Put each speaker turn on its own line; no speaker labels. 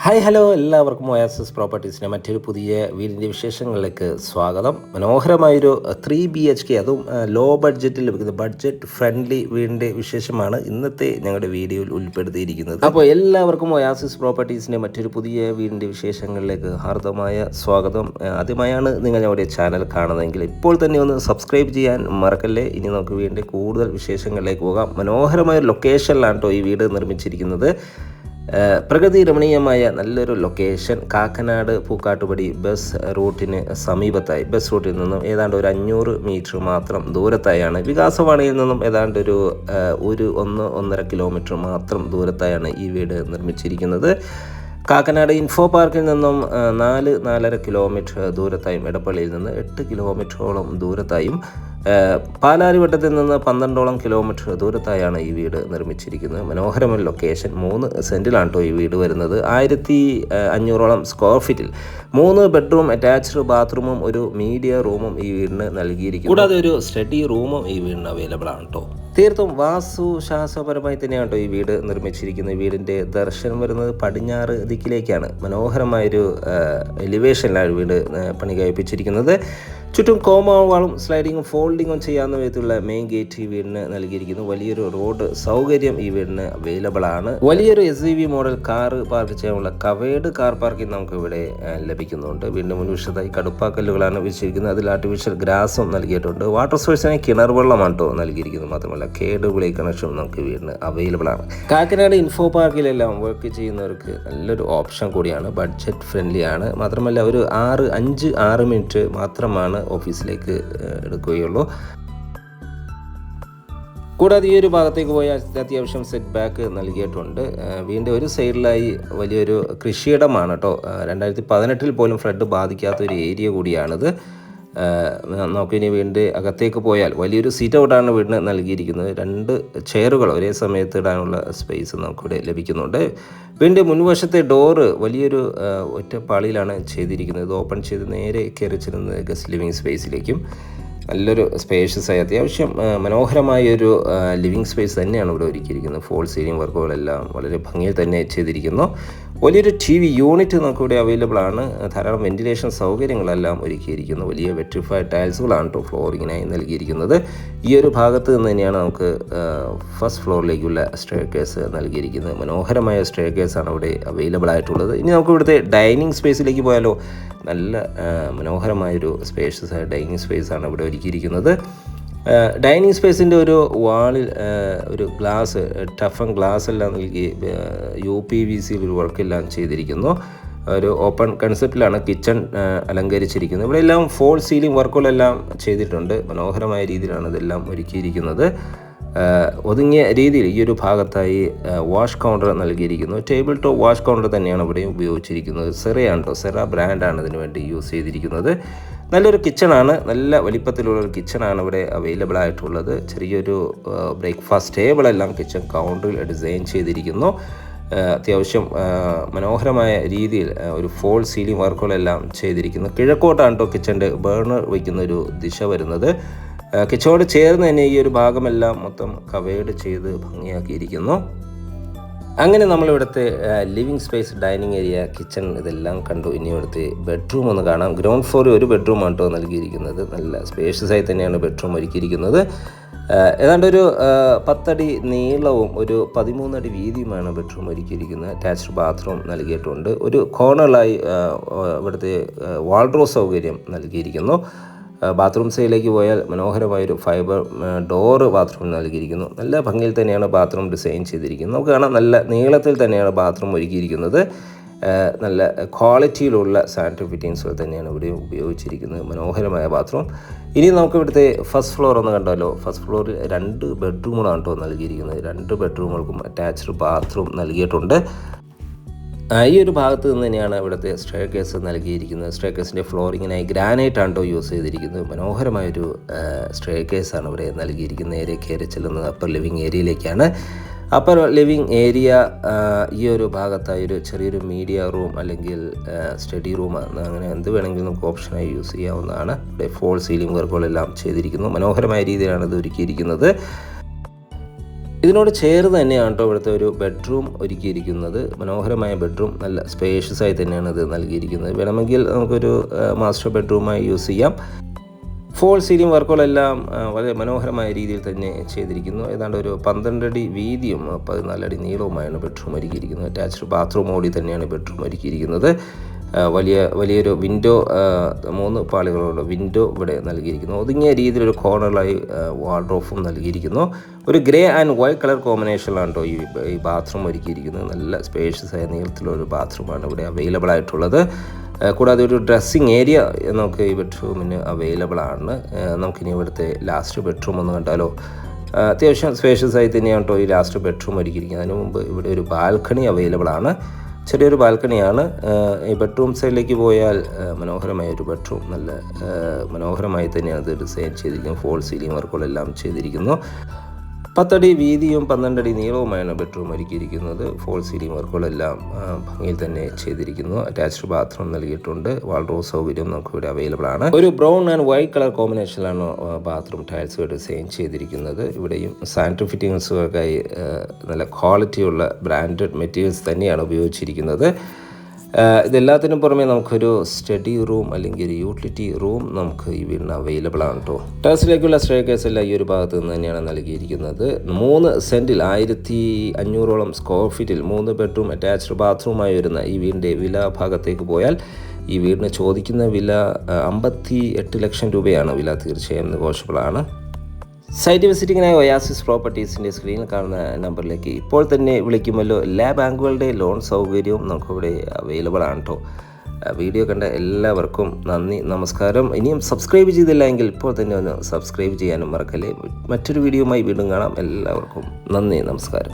Hi hello എല്ലാവർക്കും oasis പ്രോപ്പർട്ടീസിൻ്റെ മറ്റൊരു പുതിയ വീടിൻ്റെ വിശേഷങ്ങളിലേക്ക് സ്വാഗതം. മനോഹരമായൊരു 3 BHK അതും ലോ ബഡ്ജറ്റിൽ ലഭിക്കുന്ന ബഡ്ജറ്റ് ഫ്രണ്ട്ലി വീടിൻ്റെ വിശേഷമാണ് ഇന്നത്തെ ഞങ്ങളുടെ വീഡിയോയിൽ ഉൾപ്പെടുത്തിയിരിക്കുന്നത്. അപ്പോൾ എല്ലാവർക്കും ഒയാസിസ് പ്രോപ്പർട്ടീസിൻ്റെ മറ്റൊരു പുതിയ വീടിൻ്റെ വിശേഷങ്ങളിലേക്ക് ഹാർദമായ സ്വാഗതം. ആദ്യമായാണ് നിങ്ങൾ ഞങ്ങളുടെ ചാനൽ കാണുന്നതെങ്കിൽ ഇപ്പോൾ തന്നെ ഒന്ന് സബ്സ്ക്രൈബ് ചെയ്യാൻ മറക്കല്ലേ. ഇനി നമുക്ക് വീടിൻ്റെ കൂടുതൽ വിശേഷങ്ങളിലേക്ക് പോകാം. മനോഹരമായ ലൊക്കേഷനിലാണ് കേട്ടോ ഈ വീട് നിർമ്മിച്ചിരിക്കുന്നത്. പ്രകൃതി രമണീയമായ നല്ലൊരു ലൊക്കേഷൻ, കാക്കനാട് പൂക്കാട്ടുപടി ബസ് റൂട്ടിന് സമീപത്തായി, ബസ് റൂട്ടിൽ നിന്നും ഏതാണ്ട് ഒരു 500 മീറ്റർ മാത്രം ദൂരത്തായാണ്, വികാസവാണിയിൽ നിന്നും ഏതാണ്ട് ഒരു 1-1.5 കിലോമീറ്റർ മാത്രം ദൂരത്തായാണ് ഈ വീട് നിർമ്മിച്ചിരിക്കുന്നത്. കാക്കനാട് ഇൻഫോ പാർക്കിൽ നിന്നും 4-4.5 കിലോമീറ്റർ ദൂരത്തായും, എടപ്പള്ളിയിൽ നിന്ന് 8 കിലോമീറ്ററോളം ദൂരത്തായും, പാലാരിവട്ടത്തിൽ നിന്ന് 12ഓളം കിലോമീറ്റർ ദൂരത്തായാണ് ഈ വീട് നിർമ്മിച്ചിരിക്കുന്നത്. മനോഹരമായ ലൊക്കേഷൻ. 3 സെൻറ്റിലാണ് കേട്ടോ ഈ വീട് വരുന്നത്. 1500ഓളം സ്ക്വയർ ഫീറ്റിൽ 3 ബെഡ്റൂം, അറ്റാച്ച്ഡ് ബാത്റൂമും ഒരു മീഡിയ റൂമും ഈ വീടിന് നൽകിയിരിക്കുന്നു. കൂടാതെ ഒരു സ്റ്റഡി റൂമും ഈ വീടിന് അവൈലബിൾ ആണ് കേട്ടോ. തീർത്തും വാസ്തുശാസ്ത്രപരമായി തന്നെയാണ് കേട്ടോ ഈ വീട് നിർമ്മിച്ചിരിക്കുന്നത്. വീടിൻ്റെ ദർശനം വരുന്നത് പടിഞ്ഞാറ് ദിക്കിലേക്കാണ്. മനോഹരമായൊരു എലിവേഷനിലാണ് വീട് പണി കഴിപ്പിച്ചിരിക്കുന്നത്. ചുറ്റും കോമ്പൗണ്ട് വാളും സ്ലൈഡിങ്ങും ഫോൾഡിങ്ങും ചെയ്യാവുന്ന വിധത്തിലുള്ള മെയിൻ ഗേറ്റ് ഈ വീടിന് നൽകിയിരിക്കുന്നു. വലിയൊരു റോഡ് സൗകര്യം ഈ വീടിന് അവൈലബിൾ ആണ്. വലിയൊരു SUV മോഡൽ കാർ പാർക്ക് ചെയ്യാനുള്ള കവേർഡ് കാർ പാർക്കിംഗ് നമുക്ക് ഇവിടെ ലഭിക്കുന്നുണ്ട്. വീടിന് മുൻവശത്തായി കടുപ്പാക്കല്ലുകളാണ് വെച്ചിരിക്കുന്നത്. അതിൽ ആർട്ടിഫിഷ്യൽ ഗ്രാസും നൽകിയിട്ടുണ്ട്. വാട്ടർ സോഴ്സിനായി കിണർ വെള്ളമാണ് കേട്ടോ നൽകിയിരിക്കുന്നത്. മാത്രമല്ല കേബിൾ കണക്ഷൻ നമുക്ക് വീടിന് അവൈലബിൾ ആണ്. കാക്കനാട് ഇൻഫോ പാർക്കിലെല്ലാം വർക്ക് ചെയ്യുന്നവർക്ക് നല്ലൊരു ഓപ്ഷൻ കൂടിയാണ്. ബഡ്ജറ്റ് ഫ്രണ്ട്ലി ആണ്. മാത്രമല്ല ഒരു 5-6 മിനിറ്റ് മാത്രമാണ് ഓഫീസിലേക്ക് എടുക്കുകയുള്ളൂ. കൂടാതെ ഈ ഒരു ഭാഗത്തേക്ക് പോയാൽ അത്യാവശ്യം സെറ്റ് ബാക്ക് നൽകിയിട്ടുണ്ട്. വീടിൻ്റെ ഒരു സൈഡിലായി വലിയൊരു കൃഷിയിടമാണ് കേട്ടോ. 2018 പോലും ഫ്ലഡ് ബാധിക്കാത്തൊരു ഏരിയ കൂടിയാണിത്. നമുക്കിനി വീടിൻ്റെ അകത്തേക്ക് പോയാൽ വലിയൊരു സീറ്റ് ഔട്ടാണ് വീടിന് നൽകിയിരിക്കുന്നത്. 2 ചെയറുകൾ ഒരേ സമയത്ത് ഇടാനുള്ള സ്പേസ് നമുക്കിവിടെ ലഭിക്കുന്നുണ്ട്. വീടിൻ്റെ മുൻവശത്തെ ഡോറ് വലിയൊരു ഒറ്റപ്പാളിയിലാണ് ചെയ്തിരിക്കുന്നത്. ഇത് ഓപ്പൺ ചെയ്ത് നേരെ കയറി ചെല്ലുന്നത് ഗസ്റ്റ് ലിവിങ് സ്പേസിലേക്കും. നല്ലൊരു സ്പേഷ്യസായി അത്യാവശ്യം മനോഹരമായൊരു ലിവിങ് സ്പേസ് തന്നെയാണ് ഇവിടെ ഒരുക്കിയിരിക്കുന്നത്. ഫോൾ സീലിംഗ് വർക്കുകളെല്ലാം വളരെ ഭംഗിയിൽ തന്നെ ചെയ്തിരിക്കുന്നു. വലിയൊരു TV യൂണിറ്റ് നമുക്കിവിടെ അവൈലബിൾ ആണ്. ധാരാളം വെന്റിലേഷൻ സൗകര്യങ്ങളെല്ലാം ഒരുക്കിയിരിക്കുന്നു. വലിയ വെട്രിഫൈഡ് ടൈൽസുകളാണ് കേട്ടോ ഫ്ലോറിങ്ങിനായി നൽകിയിരിക്കുന്നത്. ഈ ഒരു ഭാഗത്ത് നിന്ന് തന്നെയാണ് നമുക്ക് ഫസ്റ്റ് ഫ്ലോറിലേക്കുള്ള സ്റ്റെയർകേസ് നൽകിയിരിക്കുന്നത്. മനോഹരമായ സ്റ്റെയർകേസാണ് ഇവിടെ അവൈലബിൾ ആയിട്ടുള്ളത്. ഇനി നമുക്ക് ഇവിടുത്തെ ഡൈനിങ് സ്പേസിലേക്ക് പോയാലോ. നല്ല മനോഹരമായൊരു സ്പേഷ്യസായ ഡൈനിങ് സ്പേസാണ് ഇവിടെ ഒരുക്കിയിരിക്കുന്നത്. ഡൈനിങ് സ്പേസിൻ്റെ ഒരു വാളിൽ ഒരു ഗ്ലാസ്, ടഫൻ ഗ്ലാസ് എല്ലാം നൽകി UPVC ഒരു വർക്കെല്ലാം ചെയ്തിരിക്കുന്നു. ഒരു ഓപ്പൺ കൺസെപ്റ്റിലാണ് കിച്ചൺ അലങ്കരിച്ചിരിക്കുന്നത്. ഇവിടെ എല്ലാം ഫോൾ സീലിംഗ് വർക്കുകളെല്ലാം ചെയ്തിട്ടുണ്ട്. മനോഹരമായ രീതിയിലാണ് ഇതെല്ലാം ഒരുക്കിയിരിക്കുന്നത്. ഒതുങ്ങിയ രീതിയിൽ ഈ ഒരു ഭാഗത്തായി വാഷ് കൗണ്ടർ നൽകിയിരിക്കുന്നു. ടേബിൾ ടോപ്പ് വാഷ് കൗണ്ടർ തന്നെയാണ് ഇവിടെ ഉപയോഗിച്ചിരിക്കുന്നത്. സെറയാണ് കേട്ടോ, സെറ ബ്രാൻഡാണ് ഇതിനു വേണ്ടി യൂസ് ചെയ്തിരിക്കുന്നത്. നല്ലൊരു കിച്ചണാണ്, നല്ല വലിപ്പത്തിലുള്ളൊരു കിച്ചണാണ് ഇവിടെ അവൈലബിൾ ആയിട്ടുള്ളത്. ചെറിയൊരു ബ്രേക്ക്ഫാസ്റ്റ് ടേബിളെല്ലാം കിച്ചൺ കൗണ്ടറിൽ ഡിസൈൻ ചെയ്തിരിക്കുന്നു. അത്യാവശ്യം മനോഹരമായ രീതിയിൽ ഒരു ഫോൾ സീലിംഗ് വർക്കുകളെല്ലാം ചെയ്തിരിക്കുന്നു. കിഴക്കോട്ടാണ് കേട്ടോ കിച്ചൻ്റെ ബേർണർ വയ്ക്കുന്ന ഒരു ദിശ വരുന്നത്. കിച്ചണോട് ചേർന്ന് തന്നെ ഈ ഒരു ഭാഗമെല്ലാം മൊത്തം കവേർഡ് ചെയ്ത് ഭംഗിയാക്കിയിരിക്കുന്നു. അങ്ങനെ നമ്മളിവിടുത്തെ living space, dining area, kitchen ഇതെല്ലാം കണ്ടു. ഇനി ഇവിടുത്തെ ബെഡ്റൂം ഒന്ന് കാണാം. ഗ്രൗണ്ട് ഫ്ലോറിൽ ഒരു ബെഡ്റൂമാണ് കേട്ടോ നൽകിയിരിക്കുന്നത്. നല്ല സ്പേഷ്യസായി തന്നെയാണ് ബെഡ്റൂം ഒരുക്കിയിരിക്കുന്നത്. ഏതാണ്ട് ഒരു 10 അടി നീളവും ഒരു 13 അടി വീതിയുമാണ് ബെഡ്റൂം ഒരുക്കിയിരിക്കുന്നത്. അറ്റാച്ച്ഡ് ബാത്റൂം നൽകിയിട്ടുണ്ട്. ഒരു കോർണറിലായി ഇവിടുത്തെ വാൾഡ്രോ സൗകര്യം നൽകിയിരിക്കുന്നു. ബാത്റൂം സൈഡിലേക്ക് പോയാൽ മനോഹരമായൊരു ഫൈബർ ഡോറ് ബാത്റൂം നൽകിയിരിക്കുന്നു. നല്ല ഭംഗിയിൽ തന്നെയാണ് ബാത്റൂം ഡിസൈൻ ചെയ്തിരിക്കുന്നത്. നമുക്ക് കാണാം നല്ല നീളത്തിൽ തന്നെയാണ് ബാത്റൂം ഒരുക്കിയിരിക്കുന്നത്. നല്ല ക്വാളിറ്റിയിലുള്ള സാനിറ്ററി ഫിറ്റിങ്സുകൾ തന്നെയാണ് ഇവിടെ ഉപയോഗിച്ചിരിക്കുന്നത്. മനോഹരമായ ബാത്റൂം. ഇനി നമുക്ക് ഇവിടുത്തെ ഫസ്റ്റ് ഫ്ലോർ ഒന്ന് കണ്ടാലോ. ഫസ്റ്റ് ഫ്ലോറിൽ 2 ബെഡ്റൂമുകളാണ് കേട്ടോ നൽകിയിരിക്കുന്നത്. 2 ബെഡ്റൂമുകൾക്കും അറ്റാച്ച്ഡ് ബാത്റൂം നൽകിയിട്ടുണ്ട്. ഈ ഒരു ഭാഗത്ത് നിന്ന് തന്നെയാണ് ഇവിടുത്തെ സ്റ്റെയർകേസ് നൽകിയിരിക്കുന്നത്. സ്റ്റെയർകേസിൻ്റെ ഫ്ലോറിങ്ങിനായി ഗ്രാനൈറ്റ് ആണ് യൂസ് ചെയ്തിരിക്കുന്നത്. മനോഹരമായൊരു സ്റ്റെയർകേസാണ് ഇവിടെ നൽകിയിരിക്കുന്നത്. നേരെ കയറി ചെല്ലുന്നത് അപ്പർ ലിവിങ് ഏരിയയിലേക്കാണ്. അപ്പർ ലിവിങ് ഏരിയ ഈ ഒരു ഭാഗത്തായി ഒരു ചെറിയൊരു മീഡിയ റൂം അല്ലെങ്കിൽ സ്റ്റഡി റൂം അങ്ങനെ എന്ത് വേണമെങ്കിലും നമുക്ക് ഓപ്ഷനായി യൂസ് ചെയ്യാവുന്നതാണ്. ഇവിടെ ഫോൾ സീലിംഗ് വർക്കുകളെല്ലാം ചെയ്തിരിക്കുന്നു. മനോഹരമായ രീതിയിലാണ് ഇത് ഒരുക്കിയിരിക്കുന്നത്. ഇതിനോട് ചേർന്ന് തന്നെയാണ് കേട്ടോ ഇവിടുത്തെ ഒരു ബെഡ്റൂം ഒരുക്കിയിരിക്കുന്നത്. മനോഹരമായ ബെഡ്റൂം, നല്ല സ്പേഷ്യസ് ആയി തന്നെയാണ് ഇത് നൽകിയിരിക്കുന്നത്. വേണമെങ്കിൽ നമുക്കൊരു മാസ്റ്റർ ബെഡ്റൂമായി യൂസ് ചെയ്യാം. ഫോൾ സീലിംഗ് വർക്കുകളെല്ലാം വളരെ മനോഹരമായ രീതിയിൽ തന്നെ ചെയ്തിരിക്കുന്നു. ഏതാണ്ട് ഒരു 12 അടി വീതിയും 14 അടി നീളവുമായാണ് ബെഡ്റൂം ഒരുക്കിയിരിക്കുന്നത്. അറ്റാച്ച്ഡ് ബാത്റൂമോടി തന്നെയാണ് ബെഡ്റൂം ഒരുക്കിയിരിക്കുന്നത്. വലിയൊരു വിൻഡോ, 3 പാളികളുള്ള വിൻഡോ ഇവിടെ നൽകിയിരിക്കുന്നു. ഒതുങ്ങിയ രീതിയിലൊരു കോർണറിലായി വാർഡ്രോബും നൽകിയിരിക്കുന്നു. ഒരു ഗ്രേ ആൻഡ് വൈറ്റ് കളർ കോമ്പിനേഷനിലാണ് കേട്ടോ ഈ ബാത്റൂം ഒരുക്കിയിരിക്കുന്നത്. നല്ല സ്പേഷ്യസ് ആയ നീളത്തിലൊരു ബാത്റൂമാണ് ഇവിടെ അവൈലബിൾ ആയിട്ടുള്ളത്. കൂടാതെ ഒരു ഡ്രസ്സിങ് ഏരിയ നമുക്ക് ഈ ബെഡ്റൂമിന് അവൈലബിൾ ആണ്. നമുക്കിനി ഇവിടുത്തെ ലാസ്റ്റ് ബെഡ്റൂം ഒന്ന് കണ്ടാലോ. അത്യാവശ്യം സ്പേഷ്യസ് ആയി തന്നെയാണ് കേട്ടോ ഈ ലാസ്റ്റ് ബെഡ്റൂം ഒരുക്കിയിരിക്കുന്നത്. അതിന് മുമ്പ് ഇവിടെ ഒരു ബാൽക്കണി അവൈലബിൾ ആണ്. ചെറിയൊരു ബാൽക്കണിയാണ്. ഈ ബെഡ്റൂം സൈഡിലേക്ക് പോയാൽ മനോഹരമായ ഒരു ബെഡ്റൂം, നല്ല മനോഹരമായി തന്നെയാണ് ഇത് ഡിസൈൻ ചെയ്തിരിക്കുന്നത്. ഫോൾ സീലിംഗ് വർക്കുകളെല്ലാം ചെയ്തിരിക്കുന്നു. 10 അടി വീതിയും 12 അടി നീളവുമായാണ് ബെഡ്റൂം ഒരുക്കിയിരിക്കുന്നത്. ഫോൾ സീലിംഗ് വർക്കുകളെല്ലാം ഭംഗിയിൽ തന്നെ ചെയ്തിരിക്കുന്നു. അറ്റാച്ച്ഡ് ബാത്റൂം നൽകിയിട്ടുണ്ട്. വാൾഡ്രോബ് സൗകര്യം നമുക്ക് ഇവിടെ അവൈലബിൾ ആണ്. ഒരു ബ്രൗൺ ആൻഡ് വൈറ്റ് കളർ കോമ്പിനേഷനിലാണ് ബാത്റൂം ടൈൽസ് ഡിസൈൻ ചെയ്തിരിക്കുന്നത്. ഇവിടെയും സാനിറ്ററി ഫിറ്റിംഗ്സുകൾക്കായി നല്ല ക്വാളിറ്റിയുള്ള ബ്രാൻഡഡ് മെറ്റീരിയൽസ് തന്നെയാണ് ഉപയോഗിച്ചിരിക്കുന്നത്. ഇതെല്ലാത്തിനും പുറമെ നമുക്കൊരു സ്റ്റഡി റൂം അല്ലെങ്കിൽ ഒരു യൂട്ടിലിറ്റി റൂം നമുക്ക് ഈ വീടിന് അവൈലബിൾ ആണ് കേട്ടോ. ടെറസിലേക്കുള്ള സ്റ്റെയർകേസ് എല്ലാം ഈ ഒരു ഭാഗത്ത് നിന്ന് തന്നെയാണ് നൽകിയിരിക്കുന്നത്. 3 സെൻറ്റിൽ 1500ഓളം സ്ക്വയർ ഫീറ്റിൽ 3 ബെഡ്റൂം അറ്റാച്ച്ഡ് ബാത്റൂമായി വരുന്ന ഈ വീടിൻ്റെ വില ഭാഗത്തേക്ക് പോയാൽ ഈ വീടിന് ചോദിക്കുന്ന വില 58 ലക്ഷം രൂപയാണ്. വില തീർച്ചയായും നെഗോഷ്യബിൾ ആണ്. സൈറ്റ് വിസിറ്റിങ്ങിനായി ഒയാസിസ് പ്രോപ്പർട്ടീസിൻ്റെ സ്ക്രീനിൽ കാണുന്ന നമ്പറിലേക്ക് ഇപ്പോൾ തന്നെ വിളിക്കുമല്ലോ. എല്ലാ ബാങ്കുകളുടെ ലോൺ സൗകര്യവും നമുക്കിവിടെ അവൈലബിൾ ആണ് കേട്ടോ. വീഡിയോ കണ്ട എല്ലാവർക്കും നന്ദി, നമസ്കാരം. ഇനിയും സബ്സ്ക്രൈബ് ചെയ്തില്ല എങ്കിൽ ഇപ്പോൾ തന്നെ ഒന്ന് സബ്സ്ക്രൈബ് ചെയ്യാനും മറക്കല്ലേ. മറ്റൊരു വീഡിയോയുമായി വീണ്ടും കാണാം. എല്ലാവർക്കും നന്ദി, നമസ്കാരം.